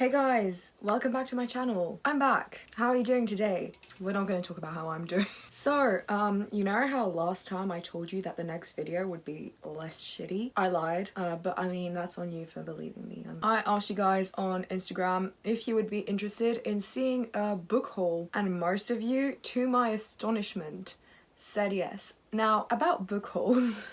Hey guys, welcome back to my channel. I'm back. How are you doing today? We're not going to talk about how I'm doing. So, you know how last time I told you that the next video would be less shitty? I lied, but I mean, that's on you for believing me. I asked you guys on Instagram if you would be interested in seeing a book haul, and most of you, to my astonishment, said yes. Now, about book hauls,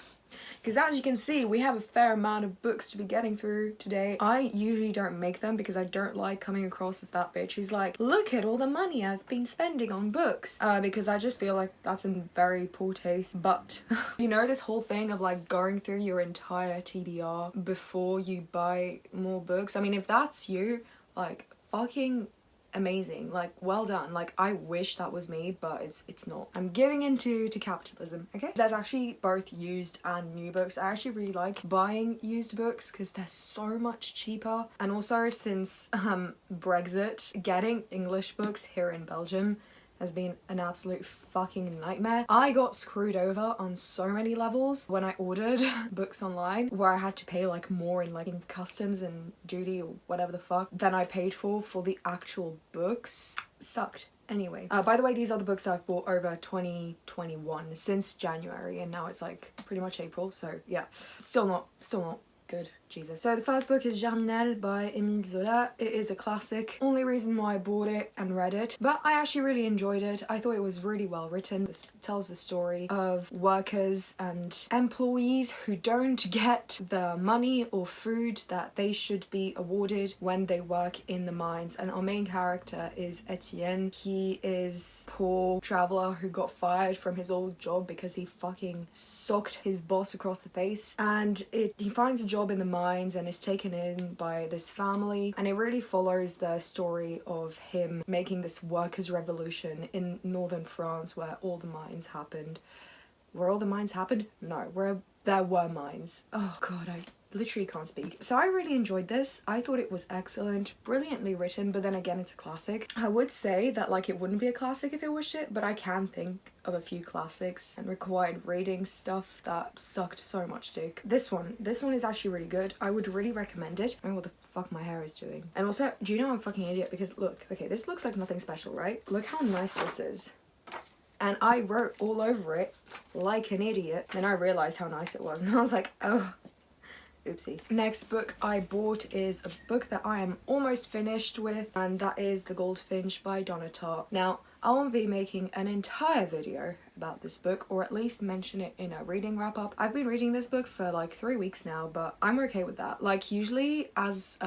because as you can see, we have a fair amount of books to be getting through today. I usually don't make them because I don't like coming across as that bitch who's like, look at all the money I've been spending on books. Because I just feel like that's in very poor taste. But, you know, this whole thing of like going through your entire TBR before you buy more books. I mean, if that's you, like, fucking amazing, like, well done. Like, I wish that was me, but it's not. I'm giving into capitalism. Okay, there's actually both used and new books. I actually really like buying used books because they're so much cheaper, and also since Brexit, getting English books here in Belgium has been an absolute fucking nightmare. I got screwed over on so many levels when I ordered books online, where I had to pay like more in customs and duty or whatever the fuck than I paid for the actual books. Sucked. Anyway, by the way, these are the books that I've bought over 2021 since January, and now it's like pretty much April, so yeah, still not good. Jesus. So the first book is Germinal by Émile Zola. It is a classic. Only reason why I bought it and read it, but I actually really enjoyed it. I thought it was really well written. This tells the story of workers and employees who don't get the money or food that they should be awarded when they work in the mines. And our main character is Etienne. He is a poor traveler who got fired from his old job because he fucking socked his boss across the face, and he finds a job in the mines and is taken in by this family, and it really follows the story of him making this workers' revolution in northern France where all the mines happened. Where all the mines happened? No, where there were mines. Oh god, I literally can't speak. So I really enjoyed this. I thought it was excellent, brilliantly written, but then again, it's a classic. I would say that like it wouldn't be a classic if it was shit, but I can think of a few classics and required reading stuff that sucked so much dick. This one is actually really good. I would really recommend it. I don't know what the fuck my hair is doing. And also, do you know I'm a fucking idiot? Because look, okay, this looks like nothing special, right? Look how nice this is. And I wrote all over it like an idiot. Then I realized how nice it was, and I was like, oh, oopsie. Next book I bought is a book that I am almost finished with, and that is The Goldfinch by Donna Tartt. Now, I won't be making an entire video about this book, or at least mention it in a reading wrap up. I've been reading this book for like 3 weeks now, but I'm okay with that. Like, usually as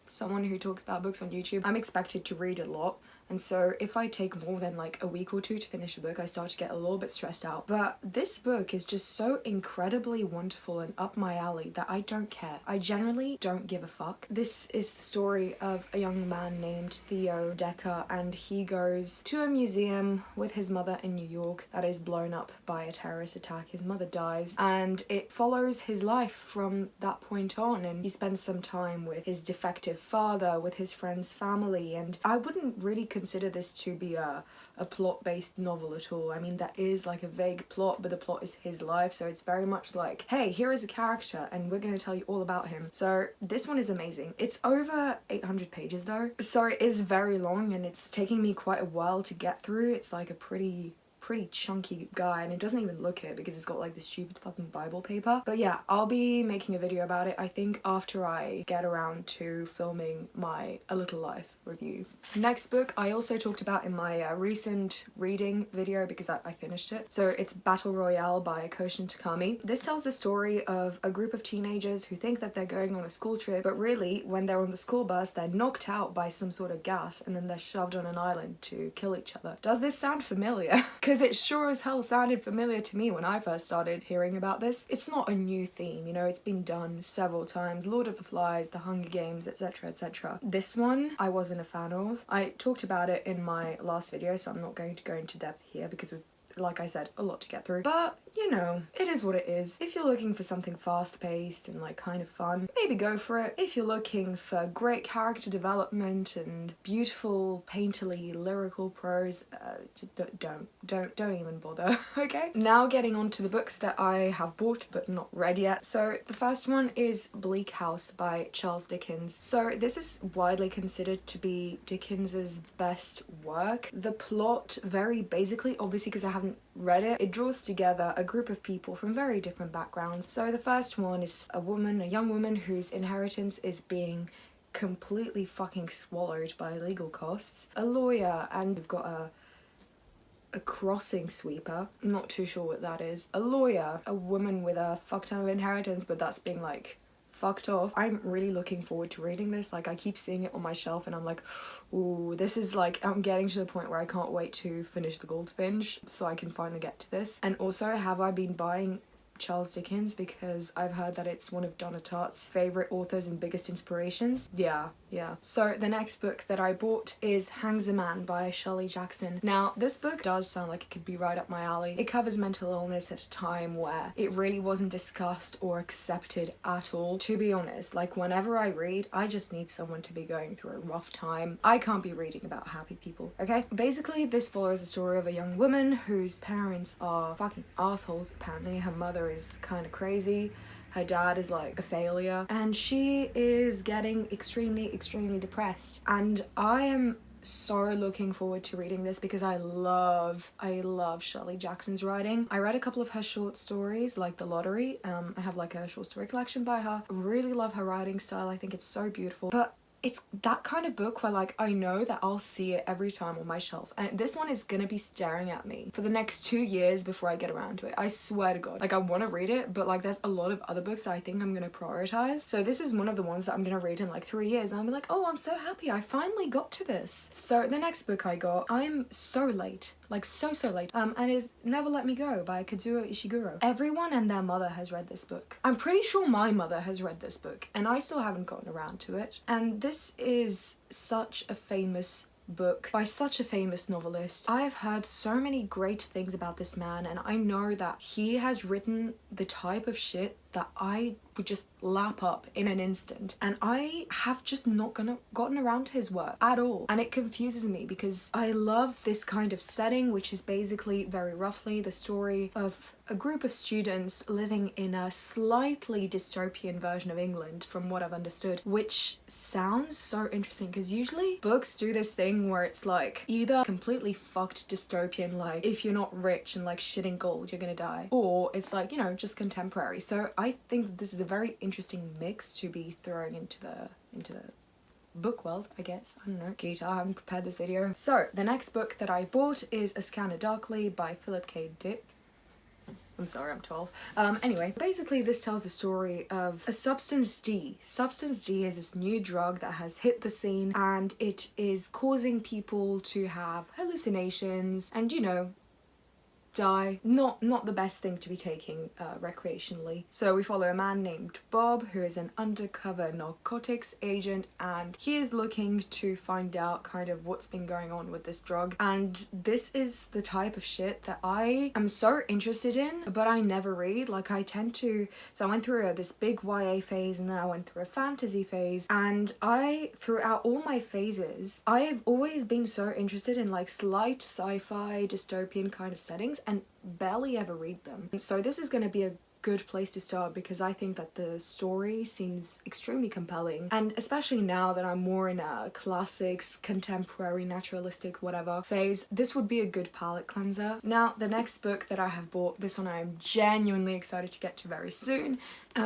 someone who talks about books on YouTube, I'm expected to read a lot. And so if I take more than like a week or two to finish a book, I start to get a little bit stressed out. But this book is just so incredibly wonderful and up my alley that I don't care. I generally don't give a fuck. This is the story of a young man named Theo Decker, and he goes to a museum with his mother in New York that is blown up by a terrorist attack. His mother dies, and it follows his life from that point on, and he spends some time with his defective father, with his friend's family, and I wouldn't really consider this to be a plot-based novel at all. I mean, there is like a vague plot, but the plot is his life, so it's very much like, hey, here is a character and we're going to tell you all about him. So this one is amazing. It's over 800 pages though, so it is very long, and it's taking me quite a while to get through. It's like a pretty chunky guy, and it doesn't even look it because it's got like this stupid fucking Bible paper. But yeah, I'll be making a video about it, I think, after I get around to filming my A Little Life review. Next book I also talked about in my recent reading video because I finished it. So it's Battle Royale by Koshin Takami. This tells the story of a group of teenagers who think that they're going on a school trip, but really when they're on the school bus they're knocked out by some sort of gas, and then they're shoved on an island to kill each other. Does this sound familiar? Because it sure as hell sounded familiar to me when I first started hearing about this. It's not a new theme, you know, it's been done several times. Lord of the Flies, The Hunger Games, etc, etc. This one I wasn't a fan of. I talked about it in my last video, so I'm not going to go into depth here because we've, like I said, a lot to get through. But you know, it is what it is. If you're looking for something fast-paced and like kind of fun, maybe go for it. If you're looking for great character development and beautiful, painterly, lyrical prose, don't even bother, okay? Now getting on to the books that I have bought but not read yet. So the first one is Bleak House by Charles Dickens. So this is widely considered to be Dickens's best work. The plot, very basically, obviously because I haven't read it, it draws together a group of people from very different backgrounds. So the first one is a young woman whose inheritance is being completely fucking swallowed by legal costs, a lawyer, and we've got a crossing sweeper, I'm not too sure what that is, a lawyer, a woman with a fuck ton of inheritance, but that's being like fucked off. I'm really looking forward to reading this. Like, I keep seeing it on my shelf and I'm like, ooh, this is like, I'm getting to the point where I can't wait to finish the Goldfinch so I can finally get to this. And also, have I been buying Charles Dickens because I've heard that it's one of Donna Tartt's favourite authors and biggest inspirations. Yeah. So the next book that I bought is Hangsaman by Shirley Jackson. Now, this book does sound like it could be right up my alley. It covers mental illness at a time where it really wasn't discussed or accepted at all. To be honest, like, whenever I read, I just need someone to be going through a rough time. I can't be reading about happy people, okay? Basically, this follows the story of a young woman whose parents are fucking assholes. Apparently, her mother is kind of crazy. Her dad is like a failure and she is getting extremely depressed, and I am so looking forward to reading this because I love Shirley Jackson's writing. I read a couple of her short stories, like The Lottery. I have like a short story collection by her. I really love her writing style. I think it's so beautiful, but it's that kind of book where like I know that I'll see it every time on my shelf, and this one is gonna be staring at me for the next 2 years before I get around to it. I swear to God. Like, I want to read it, but like there's a lot of other books that I think I'm gonna prioritize. So this is one of the ones that I'm gonna read in like 3 years and I'll be like, oh, I'm so happy I finally got to this. So the next book I got, I'm so late. Like so late, and is Never Let Me Go by Kazuo Ishiguro. Everyone and their mother has read this book. I'm pretty sure my mother has read this book and I still haven't gotten around to it. And this is such a famous book by such a famous novelist. I have heard so many great things about this man, and I know that he has written the type of shit that I would just lap up in an instant, and I have just not gotten around to his work at all, and it confuses me because I love this kind of setting, which is basically very roughly the story of a group of students living in a slightly dystopian version of England, from what I've understood, which sounds so interesting because usually books do this thing where it's like either completely fucked dystopian, like if you're not rich and like shitting gold you're gonna die, or it's like, you know, just contemporary. So I think that this is a very interesting mix to be throwing into the book world, I guess. I don't know. Can you tell I haven't prepared this video? So the next book that I bought is A Scanner Darkly by Philip K. Dick. I'm sorry, I'm 12. Anyway, basically this tells the story of a Substance D. Substance D is this new drug that has hit the scene and it is causing people to have hallucinations and, you know, die. Not the best thing to be taking recreationally. So we follow a man named Bob who is an undercover narcotics agent, and he is looking to find out kind of what's been going on with this drug. And this is the type of shit that I am so interested in, but I never read. Like, I tend to, so I went through this big YA phase and then I went through a fantasy phase, and throughout all my phases, I have always been so interested in like slight sci-fi dystopian kind of settings and barely ever read them. So this is going to be a good place to start because I think that the story seems extremely compelling, and especially now that I'm more in a classics, contemporary, naturalistic, whatever phase, this would be a good palette cleanser. Now, the next book that I have bought, this one I'm genuinely excited to get to very soon,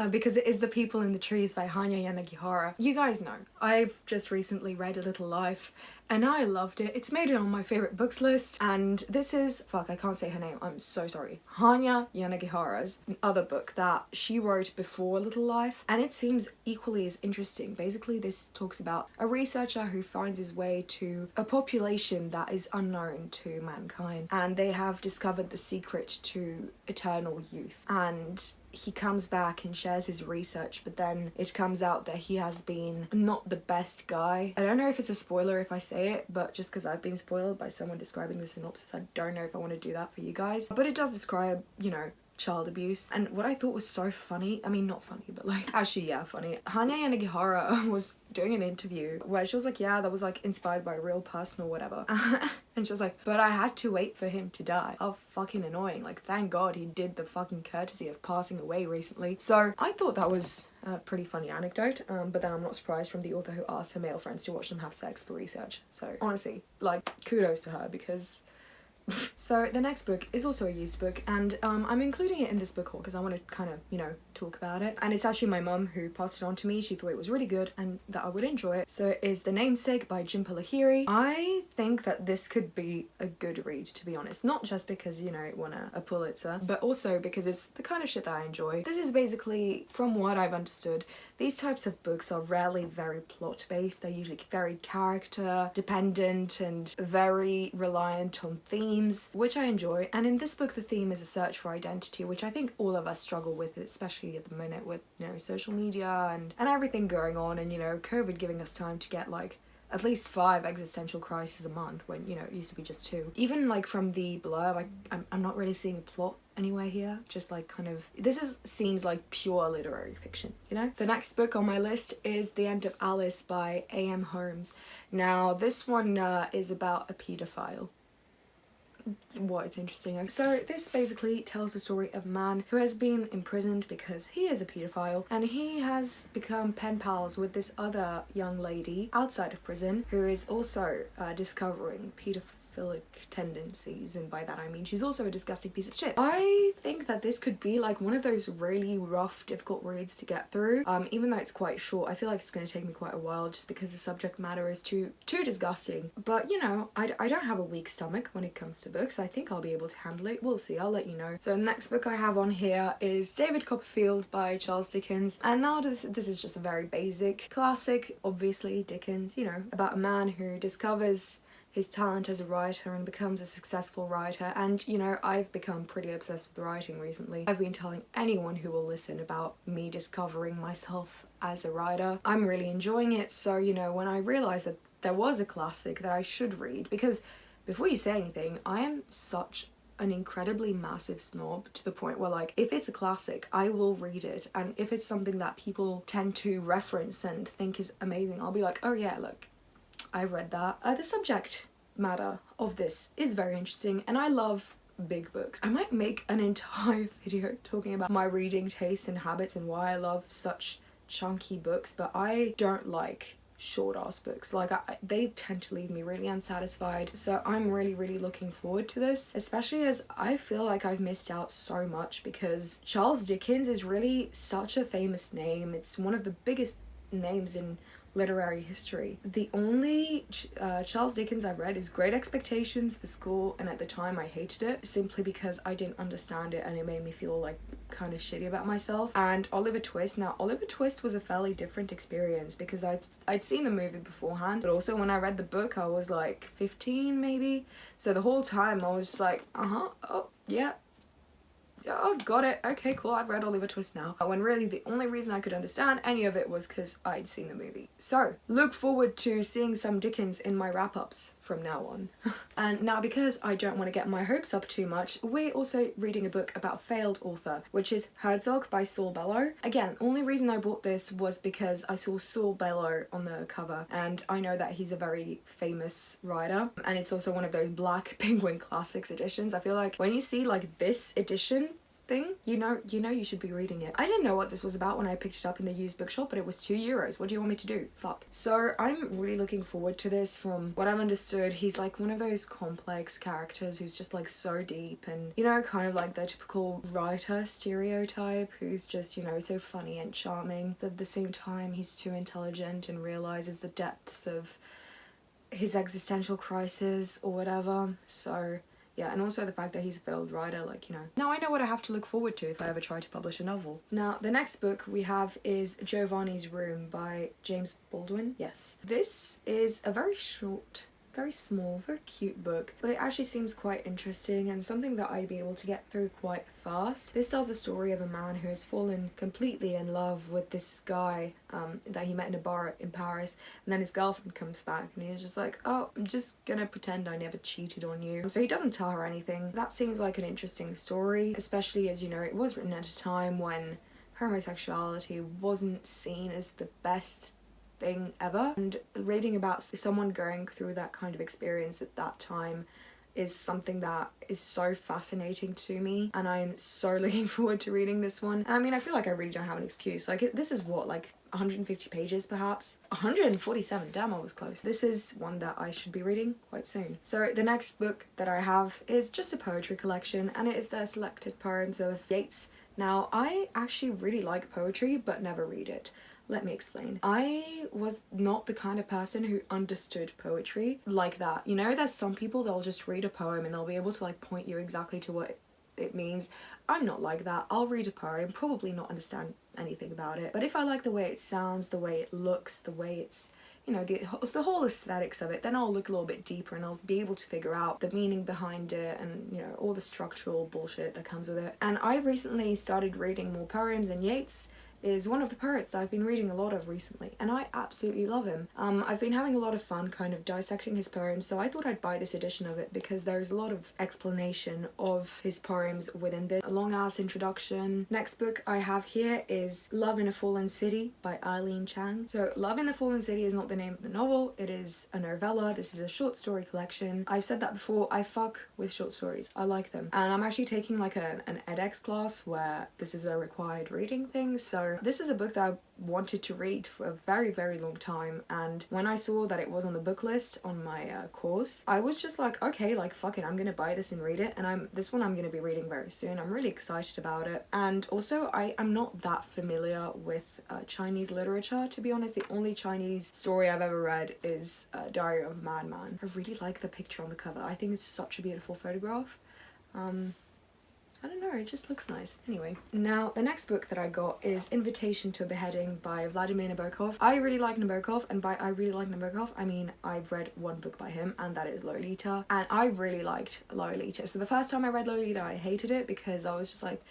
because it is The People in the Trees by Hanya Yanagihara. You guys know, I've just recently read A Little Life and I loved it. It's made it on my favourite books list, and this is, fuck, I can't say her name, I'm so sorry, Hanya Yanagihara's other book that she wrote before A Little Life, and it seems equally as interesting. Basically, this talks about a researcher who finds his way to a population that is unknown to mankind, and they have discovered the secret to eternal youth, and he comes back and shares his research, but then it comes out that he has been not the best guy. I don't know if it's a spoiler if I say it, but just because I've been spoiled by someone describing the synopsis, I don't know if I want to do that for you guys. But it does describe, you know, child abuse. And what I thought was so funny, I mean not funny, but like actually yeah, funny. Hanya Yanagihara was doing an interview where she was like, yeah, that was like inspired by a real person or whatever. And she was like, but I had to wait for him to die. How fucking annoying. Like, thank God he did the fucking courtesy of passing away recently. So I thought that was a pretty funny anecdote, but then I'm not surprised from the author who asked her male friends to watch them have sex for research. So honestly, like, kudos to her, because so the next book is also a used book, and I'm including it in this book haul because I want to kind of, you know, talk about it. And it's actually my mum who passed it on to me. She thought it was really good and that I would enjoy it. So it is The Namesake by Jhumpa Lahiri. I think that this could be a good read, to be honest. Not just because, you know, it won a Pulitzer, but also because it's the kind of shit that I enjoy. This is basically, from what I've understood, these types of books are rarely very plot based. They're usually very character dependent and very reliant on themes, which I enjoy. And in this book, the theme is a search for identity, which I think all of us struggle with, especially at the minute with, you know, social media and everything going on, and, you know, COVID giving us time to get like at least 5 existential crises a month when, you know, it used to be just 2. Even like from the blurb, I'm not really seeing a plot anywhere here. Just like kind of, seems like pure literary fiction, you know? The next book on my list is The End of Alice by A.M. Holmes. Now this one is about a paedophile. It's interesting. So this basically tells the story of a man who has been imprisoned because he is a paedophile, and he has become pen pals with this other young lady outside of prison who is also discovering paedophilic tendencies, and by that I mean she's also a disgusting piece of shit. I think that this could be like one of those really rough, difficult reads to get through. Even though it's quite short, I feel like it's going to take me quite a while just because the subject matter is too disgusting. But you know, I don't have a weak stomach when it comes to books. I think I'll be able to handle it. We'll see, I'll let you know. So the next book I have on here is David Copperfield by Charles Dickens, and now this is just a very basic classic, obviously Dickens, you know, about a man who discovers his talent as a writer and becomes a successful writer. And you know, I've become pretty obsessed with writing recently. I've been telling anyone who will listen about me discovering myself as a writer. I'm really enjoying it. So, you know, when I realized that there was a classic that I should read, because before you say anything, I am such an incredibly massive snob to the point where, like, if it's a classic, I will read it, and if it's something that people tend to reference and think is amazing, I'll be like, oh yeah, look, I read that. The subject matter of this is very interesting, and I love big books. I might make an entire video talking about my reading tastes and habits and why I love such chunky books, but I don't like short ass books. Like, they tend to leave me really unsatisfied. So I'm really looking forward to this, especially as I feel like I've missed out so much because Charles Dickens is really such a famous name. It's one of the biggest names in literary history. The only Charles Dickens I read is Great Expectations for school, and at the time I hated it simply because I didn't understand it and it made me feel like kind of shitty about myself. And Oliver Twist. Now Oliver Twist was a fairly different experience because I'd seen the movie beforehand, but also when I read the book I was like 15 maybe, so the whole time I was just like, oh yeah, oh, got it, okay, cool, I've read Oliver Twist now. When really the only reason I could understand any of it was because I'd seen the movie. So, look forward to seeing some Dickens in my wrap-ups from now on. And now, because I don't want to get my hopes up too much, we're also reading a book about a failed author, which is Herzog by Saul Bellow. Again, only reason I bought this was because I saw Saul Bellow on the cover, and I know that he's a very famous writer, and it's also one of those Black Penguin Classics editions. I feel like when you see like this edition thing, you know you should be reading it. I didn't know what this was about when I picked it up in the used bookshop, but it was €2. What do you want me to do? Fuck. So I'm really looking forward to this. From what I've understood, he's like one of those complex characters who's just like so deep, and you know, kind of like the typical writer stereotype who's just, you know, so funny and charming, but at the same time he's too intelligent and realizes the depths of his existential crisis or whatever. So yeah, and also the fact that he's a failed writer, like, you know. Now I know what I have to look forward to if I ever try to publish a novel. Now, the next book we have is Giovanni's Room by James Baldwin. Yes. This is a very short very small, very cute book, but it actually seems quite interesting and something that I'd be able to get through quite fast. This tells the story of a man who has fallen completely in love with this guy that he met in a bar in Paris, and then his girlfriend comes back and he's just like, oh, I'm just gonna pretend I never cheated on you. So he doesn't tell her anything. That seems like an interesting story, especially as, you know, it was written at a time when homosexuality wasn't seen as the best thing ever, and reading about someone going through that kind of experience at that time is something that is so fascinating to me, and I'm so looking forward to reading this one. And I mean, I feel like I really don't have an excuse. Like, this is what, like 150 pages perhaps? 147, damn, I was close. This is one that I should be reading quite soon. So the next book that I have is just a poetry collection, and it is the selected poems of Yeats. Now, I actually really like poetry, but never read it. Let me explain. I was not the kind of person who understood poetry like that. You know, there's some people that'll just read a poem and they'll be able to like point you exactly to what it means. I'm not like that. I'll read a poem, probably not understand anything about it, but if I like the way it sounds, the way it looks, the way it's, you know, the whole aesthetics of it, then I'll look a little bit deeper and I'll be able to figure out the meaning behind it and, you know, all the structural bullshit that comes with it. And I recently started reading more poems, and Yeats is one of the poets that I've been reading a lot of recently, and I absolutely love him. I've been having a lot of fun kind of dissecting his poems, so I thought I'd buy this edition of it because there's a lot of explanation of his poems within this. A long-ass introduction. Next book I have here is Love in a Fallen City by Eileen Chang. So Love in the Fallen City is not the name of the novel, it is a novella. This is a short story collection. I've said that before, I fuck with short stories. I like them. And I'm actually taking like an edX class where this is a required reading thing, so this is a book that I wanted to read for a very, very long time, and when I saw that it was on the book list on my course, I was just like, okay, like fuck it, I'm gonna buy this and read it, and this one I'm gonna be reading very soon. I'm really excited about it. And also I'm not that familiar with Chinese literature, to be honest. The only Chinese story I've ever read is Diary of a Madman. I really like the picture on the cover. I think it's such a beautiful photograph. I don't know, it just looks nice. Anyway, now the next book that I got is Invitation to a Beheading by Vladimir Nabokov. I really like Nabokov, and by I really like Nabokov, I mean I've read one book by him, and that is Lolita, and I really liked Lolita. So the first time I read Lolita, I hated it because I was just like,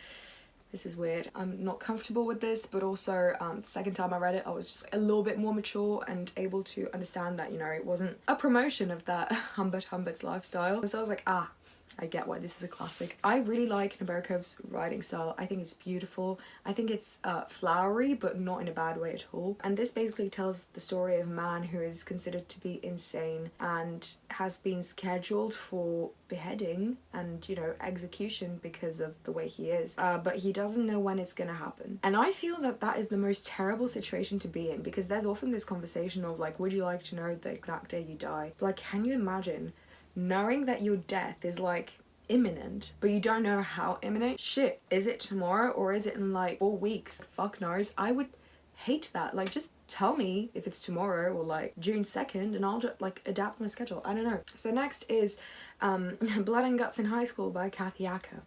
this is weird, I'm not comfortable with this, but also the second time I read it, I was just a little bit more mature and able to understand that, you know, it wasn't a promotion of that Humbert's lifestyle. So I was like, ah, I get why this is a classic. I really like Nabokov's writing style. I think it's beautiful. I think it's flowery, but not in a bad way at all. And this basically tells the story of a man who is considered to be insane and has been scheduled for beheading and, you know, execution because of the way he is. But he doesn't know when it's gonna happen. And I feel that that is the most terrible situation to be in, because there's often this conversation of like, would you like to know the exact day you die? But like, can you imagine knowing that your death is like imminent, but you don't know how imminent? Shit, is it tomorrow or is it in like 4 weeks? Fuck knows. I would hate that. Like, just tell me if it's tomorrow or like June 2nd and I'll just like adapt my schedule. I don't know. So next is Blood and Guts in High School by Kathy Acker.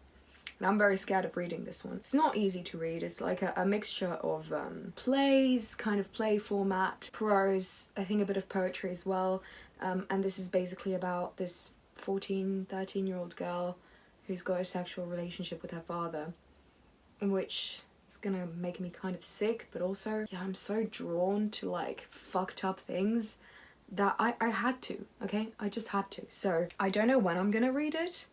And I'm very scared of reading this one. It's not easy to read. It's like a mixture of plays, kind of play format, prose, I think a bit of poetry as well. And this is basically about this 13-year-old girl who's got a sexual relationship with her father, which is gonna make me kind of sick, but also, yeah, I'm so drawn to like fucked up things that I had to, okay? I just had to. So I don't know when I'm gonna read it,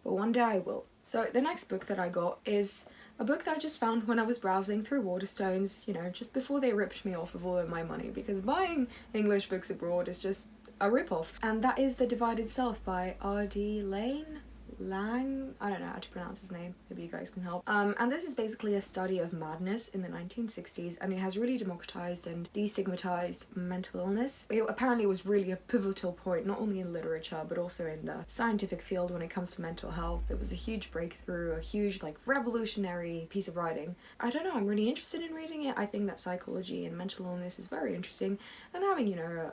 but one day I will. So the next book that I got is a book that I just found when I was browsing through Waterstones, you know, just before they ripped me off of all of my money, because buying English books abroad is just a rip-off. And that is The Divided Self by R.D. Lang, I don't know how to pronounce his name, maybe you guys can help. And this is basically a study of madness in the 1960s, and it has really democratized and destigmatized mental illness. It apparently was really a pivotal point, not only in literature, but also in the scientific field when it comes to mental health. It was a huge breakthrough, a huge, like, revolutionary piece of writing. I don't know, I'm really interested in reading it. I think that psychology and mental illness is very interesting, and having, you know,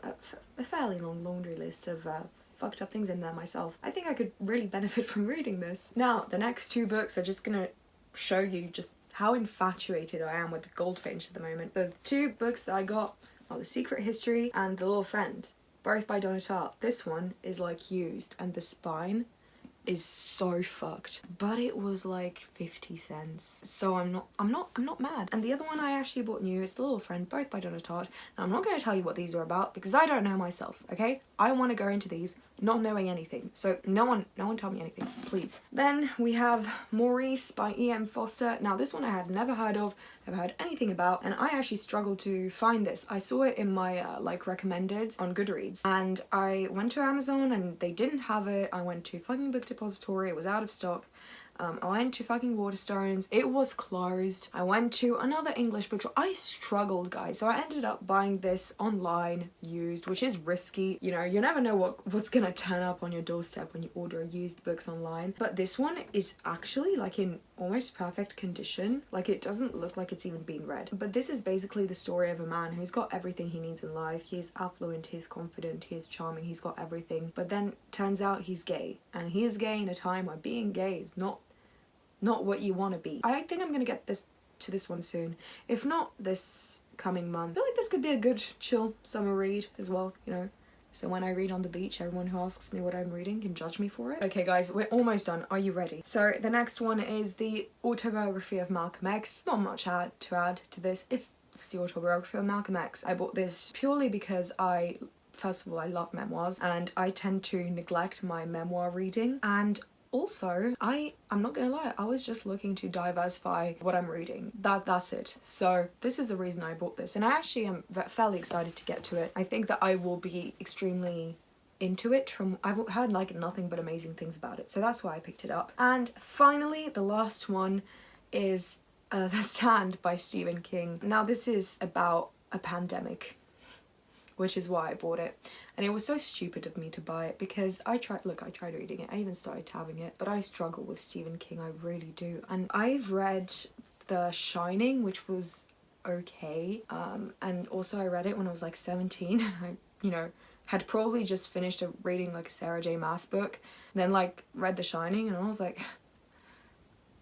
a fairly long laundry list of fucked up things in there myself, I think I could really benefit from reading this. Now, the next two books are just gonna show you just how infatuated I am with Goldfinch at the moment. The two books that I got are The Secret History and The Little Friend. both by Donna Tartt. This one is like used and the spine is so fucked, but it was like 50 cents, so I'm not mad. And the other one I actually bought new, it's The Little Friend, both by Donna Tartt. Now I'm not going to tell you what these are about because I don't know myself, okay? I want to go into these not knowing anything, so no one tell me anything, please. Then we have Maurice by E.M. Foster. Now this one I had never heard of, never heard anything about, and I actually struggled to find this. I saw it in my like recommended on Goodreads, and I went to Amazon and they didn't have it. I went to fucking Book Depository, it was out of stock. I went to fucking Waterstones, it was closed. I went to another English bookstore. I struggled, guys, so I ended up buying this online used, which is risky. You know, you never know what's gonna turn up on your doorstep when you order used books online. But this one is actually like in almost perfect condition. Like, it doesn't look like it's even been read. But this is basically the story of a man who's got everything he needs in life. He is affluent, he is confident, he is charming, he's got everything. But then turns out he's gay, and he is gay in a time where being gay is not what you want to be. I think I'm gonna get to this one soon, if not this coming month. I feel like this could be a good chill summer read as well, you know, so when I read on the beach, everyone who asks me what I'm reading can judge me for it. Okay guys, we're almost done. Are you ready? So the next one is the Autobiography of Malcolm X. Not much to add to this. It's the Autobiography of Malcolm X. I bought this purely because first of all, I love memoirs and I tend to neglect my memoir reading, and also, I'm not gonna lie, I was just looking to diversify what I'm reading. That's it. So this is the reason I bought this, and I actually am fairly excited to get to it. I think that I will be extremely into it. I've heard like nothing but amazing things about it, so that's why I picked it up. And finally, the last one is The Stand by Stephen King. Now this is about a pandemic, which is why I bought it. And it was so stupid of me to buy it because I tried reading it, I even started having it, but I struggle with Stephen King, I really do. And I've read The Shining, which was okay, and also I read it when I was like 17, and I, you know, had probably just finished reading like a Sarah J Maas book, then like read The Shining, and I was like,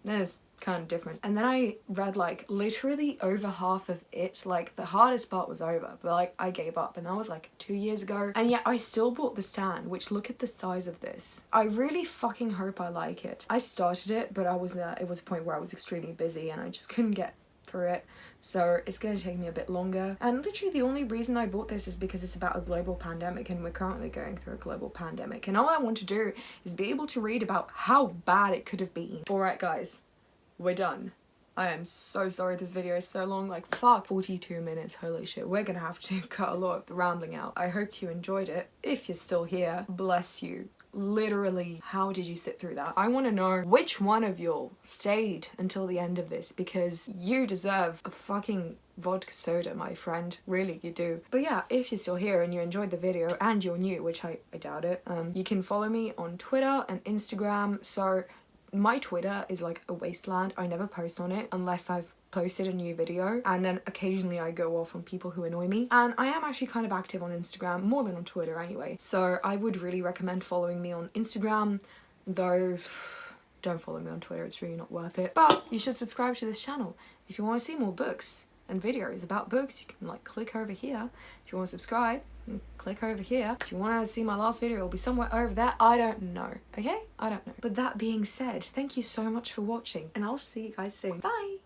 this kind of different. And then I read like literally over half of it, like the hardest part was over, but like I gave up, and that was like 2 years ago, and yet I still bought The Stand, which, look at the size of this. I really fucking hope I like it. I started it, but it was a point where I was extremely busy and I just couldn't get through it, so it's going to take me a bit longer. And literally the only reason I bought this is because it's about a global pandemic, and we're currently going through a global pandemic, and all I want to do is be able to read about how bad it could have been. Alright guys, we're done. I am so sorry this video is so long, like fuck, 42 minutes, holy shit. We're gonna have to cut a lot of the rambling out. I hope you enjoyed it. If you're still here, bless you. Literally, how did you sit through that? I want to know which one of y'all stayed until the end of this, because you deserve a fucking vodka soda, my friend. Really, you do. But yeah, if you're still here and you enjoyed the video and you're new, which I doubt it, you can follow me on Twitter and Instagram. So my Twitter is like a wasteland. I never post on it unless I've posted a new video, and then occasionally I go off on people who annoy me. And I am actually kind of active on Instagram, more than on Twitter anyway, so I would really recommend following me on Instagram, though don't follow me on Twitter, it's really not worth it. But you should subscribe to this channel. If you want to see more books and videos about books, you can like click over here. If you want to subscribe, click over here. If you want to see my last video, it'll be somewhere over there. I don't know, okay? I don't know. But that being said, thank you so much for watching, and I'll see you guys soon. Bye!